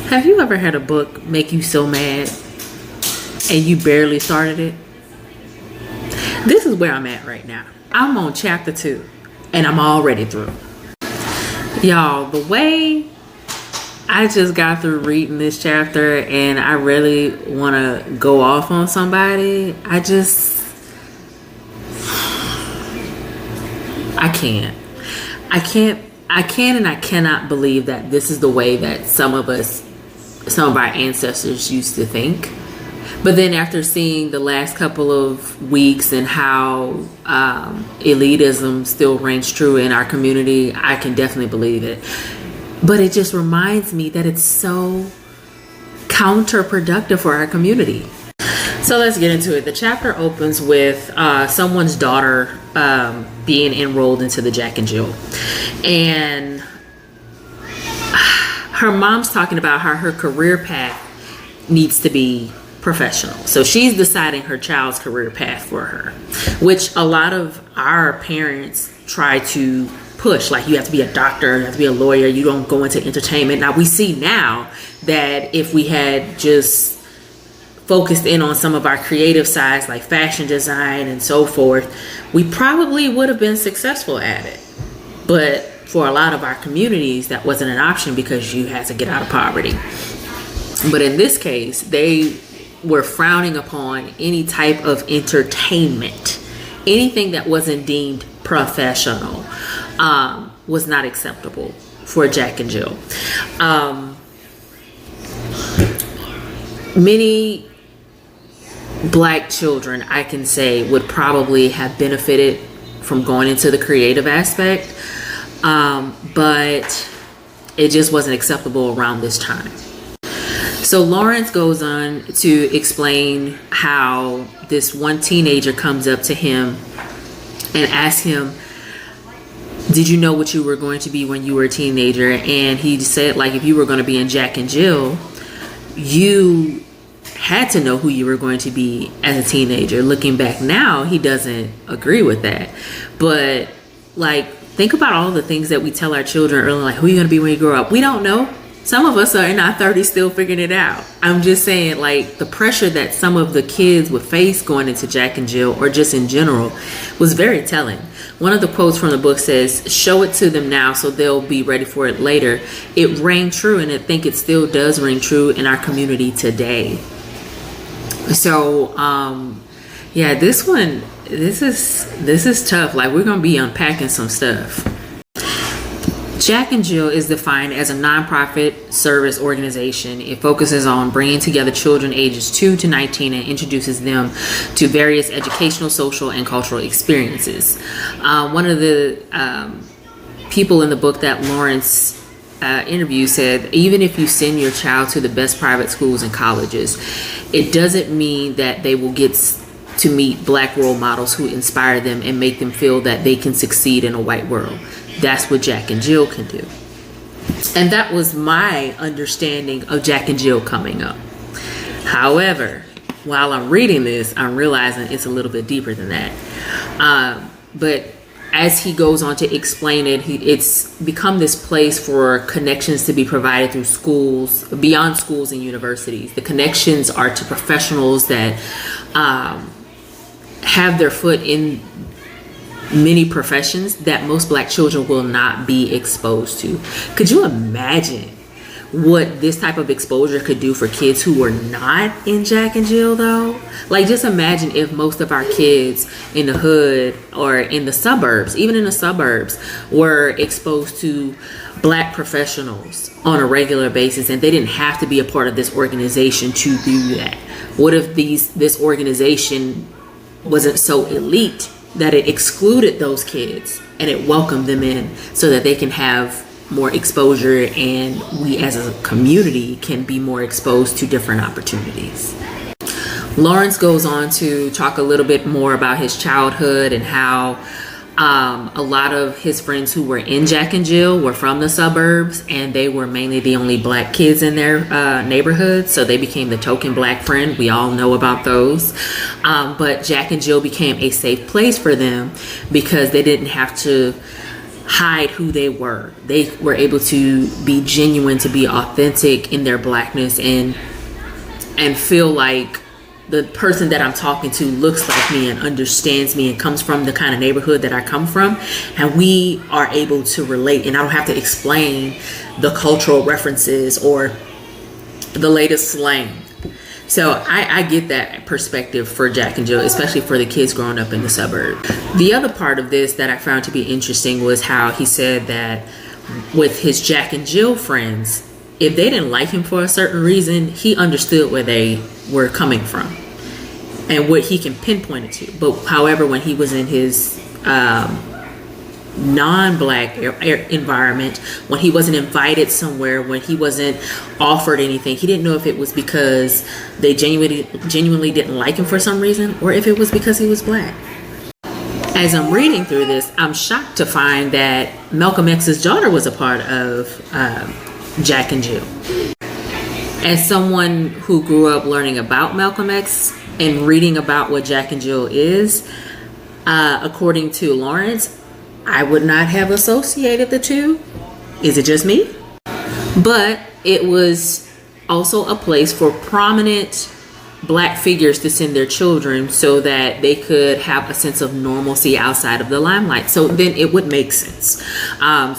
Have you ever had a book make you so mad and you barely started it? This is where I'm at right now. I'm on chapter 2 and I'm already through. Y'all, the way I just got through reading this chapter and I really want to go off on somebody, I can't and I cannot believe that this is the way that some of our ancestors used to think. But then after seeing the last couple of weeks and how elitism still reigns true in our community, I can definitely believe it. But it just reminds me that it's so counterproductive for our community. So let's get into it. The chapter opens with someone's daughter being enrolled into the Jack and Jill. And her mom's talking about how her career path needs to be professional. So she's deciding her child's career path for her, which a lot of our parents try to push. Like, you have to be a doctor, you have to be a lawyer, you don't go into entertainment. Now we see now that if we had just focused in on some of our creative sides like fashion design and so forth, we probably would have been successful at it. But for a lot of our communities, that wasn't an option because you had to get out of poverty. But in this case, they were frowning upon any type of entertainment. Anything that wasn't deemed professional was not acceptable for Jack and Jill. Many Black children, I can say, would probably have benefited from going into the creative aspect, but it just wasn't acceptable around this time. So Lawrence goes on to explain how this one teenager comes up to him and asks him, did you know what you were going to be when you were a teenager? And he said, like, if you were going to be in Jack and Jill, you had to know who you were going to be as a teenager. Looking back now, he doesn't agree with that. But like, think about all the things that we tell our children early, like, who are you going to be when you grow up? We don't know. Some of us are in our 30s still figuring it out. I'm just saying, like, the pressure that some of the kids would face going into Jack and Jill, or just in general, was very telling. One of the quotes from the book says, show it to them now so they'll be ready for it later. It rang true, and I think it still does ring true in our community today. So, yeah, this is tough. Like, we're going to be unpacking some stuff. Jack and Jill is defined as a nonprofit service organization. It focuses on bringing together children ages 2 to 19 and introduces them to various educational, social, and cultural experiences. One of the people in the book that Lawrence interviewed said, even if you send your child to the best private schools and colleges, it doesn't mean that they will get to meet Black role models who inspire them and make them feel that they can succeed in a white world. That's what Jack and Jill can do. And that was my understanding of Jack and Jill coming up. However, while I'm reading this, I'm realizing it's a little bit deeper than that. But as he goes on to explain it, it's become this place for connections to be provided through schools, beyond schools and universities. The connections are to professionals that have their foot in many professions that most Black children will not be exposed to. Could you imagine what this type of exposure could do for kids who were not in Jack and Jill, though? Like, just imagine if most of our kids in the hood or in the suburbs, even in the suburbs, were exposed to Black professionals on a regular basis, and they didn't have to be a part of this organization to do that. What if this organization wasn't so elite that it excluded those kids and it welcomed them in so that they can have more exposure, and we as a community can be more exposed to different opportunities? Lawrence goes on to talk a little bit more about his childhood and how a lot of his friends who were in Jack and Jill were from the suburbs, and they were mainly the only Black kids in their neighborhood, so they became the token Black friend. We all know about those. But Jack and Jill became a safe place for them because they didn't have to hide who they were. They were able to be genuine, to be authentic in their blackness, and feel like the person that I'm talking to looks like me and understands me and comes from the kind of neighborhood that I come from, and we are able to relate, and I don't have to explain the cultural references or the latest slang. So I get that perspective for Jack and Jill, especially for the kids growing up in the suburb. The other part of this that I found to be interesting was how he said that with his Jack and Jill friends, if they didn't like him for a certain reason, he understood where they were coming from and what he can pinpoint it to. But however, when he was in his non-black environment, when he wasn't invited somewhere, when he wasn't offered anything, he didn't know if it was because they genuinely didn't like him for some reason, or if it was because he was black. As I'm reading through this, I'm shocked to find that Malcolm X's daughter was a part of Jack and Jill. As someone who grew up learning about Malcolm X and reading about what Jack and Jill is, according to Lawrence, I would not have associated the two. Is it just me? But it was also a place for prominent black figures to send their children so that they could have a sense of normalcy outside of the limelight. So then it would make sense.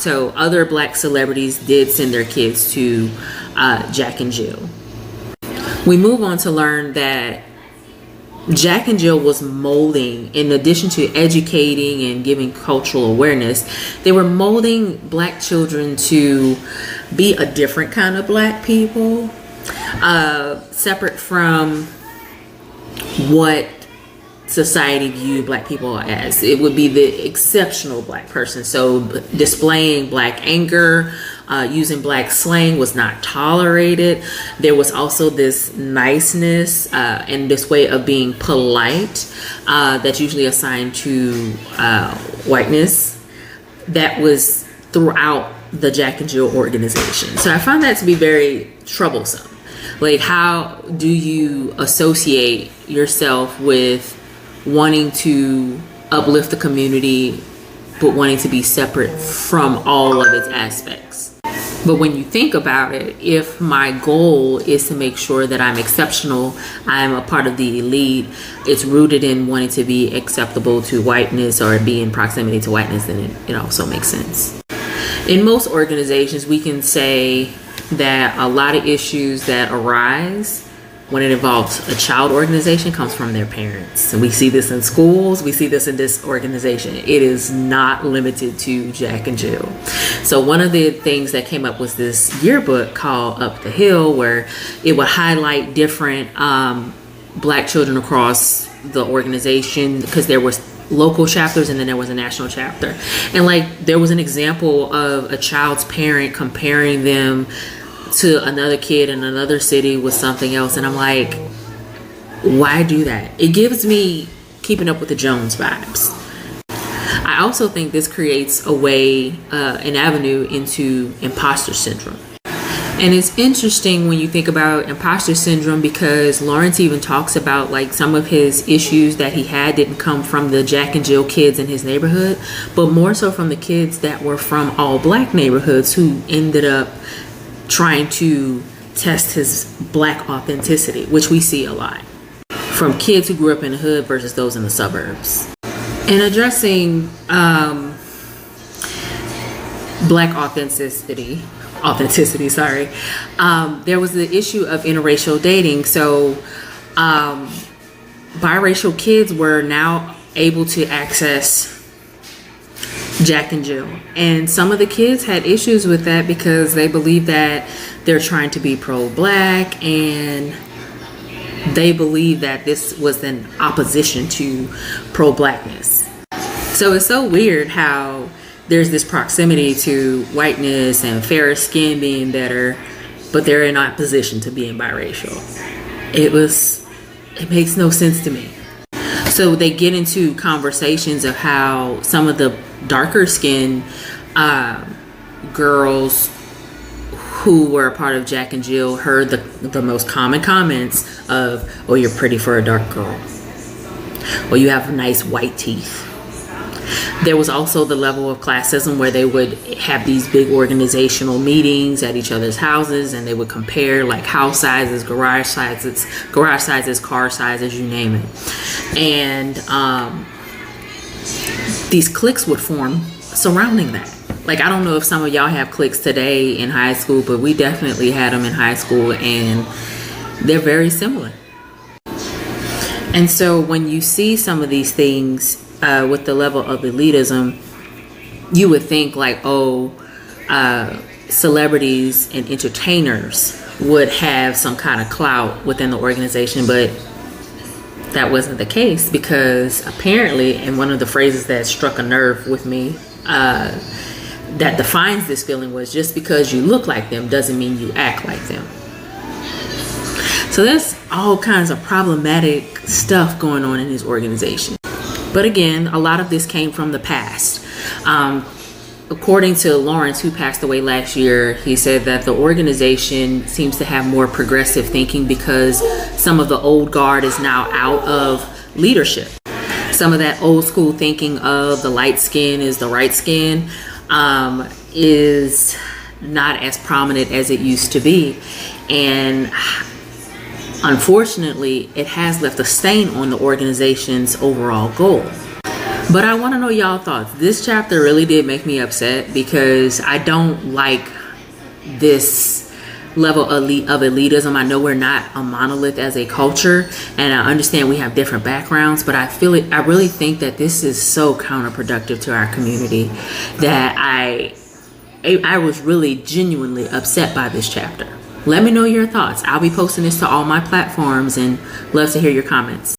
So other black celebrities did send their kids to Jack and Jill. We move on to learn that Jack and Jill was molding, in addition to educating and giving cultural awareness, they were molding black children to be a different kind of black people, separate from what society viewed black people as. It would be the exceptional black person. So displaying black anger, using black slang was not tolerated. There was also this niceness and this way of being polite that's usually assigned to whiteness that was throughout the Jack and Jill organization. So I found that to be very troublesome. Like, how do you associate yourself with wanting to uplift the community but wanting to be separate from all of its aspects? But when you think about it, if my goal is to make sure that I'm exceptional, I'm a part of the elite, it's rooted in wanting to be acceptable to whiteness or be in proximity to whiteness, then it also makes sense. In most organizations, we can say that a lot of issues that arise when it involves a child organization comes from their parents. And we see this in schools, we see this in this organization. It is not limited to Jack and Jill. So one of the things that came up was this yearbook called Up the Hill, where it would highlight different black children across the organization, because there was local chapters and then there was a national chapter. And like, there was an example of a child's parent comparing them to another kid in another city with something else, and I'm like, why do that? It gives me Keeping Up with the Jones vibes. I also think this creates a way, an avenue into imposter syndrome. And it's interesting when you think about imposter syndrome, because Lawrence even talks about like some of his issues that he had didn't come from the Jack and Jill kids in his neighborhood, but more so from the kids that were from all black neighborhoods who ended up trying to test his black authenticity, which we see a lot from kids who grew up in the hood versus those in the suburbs. In addressing black authenticity, there was the issue of interracial dating. So biracial kids were now able to access Jack and Jill, and some of the kids had issues with that because they believe that they're trying to be pro-black, and they believe that this was in opposition to pro-blackness. So it's so weird how there's this proximity to whiteness and fairer skin being better, but they're in opposition to being biracial. It makes no sense to me. So they get into conversations of how some of the darker skinned girls who were a part of Jack and Jill heard the most common comments of, "Oh, you're pretty for a dark girl," or "You have nice white teeth." There was also the level of classism where they would have these big organizational meetings at each other's houses, and they would compare like house sizes, car sizes, you name it. And these cliques would form surrounding that. Like, I don't know if some of y'all have cliques today in high school, but we definitely had them in high school, and they're very similar. And so when you see some of these things with the level of elitism, you would think like, oh, celebrities and entertainers would have some kind of clout within the organization, but that wasn't the case, because apparently, and one of the phrases that struck a nerve with me that defines this feeling was, just because you look like them doesn't mean you act like them. So there's all kinds of problematic stuff going on in his organization. But again, a lot of this came from the past. According to Lawrence, who passed away last year, he said that the organization seems to have more progressive thinking because some of the old guard is now out of leadership. Some of that old school thinking of the light skin is the right skin is not as prominent as it used to be. And unfortunately, it has left a stain on the organization's overall goal. But I want to know y'all thoughts. This chapter really did make me upset, because I don't like this level of elitism. I know we're not a monolith as a culture, and I understand we have different backgrounds, but I really think that this is so counterproductive to our community that I was really genuinely upset by this chapter. Let me know your thoughts. I'll be posting this to all my platforms and love to hear your comments.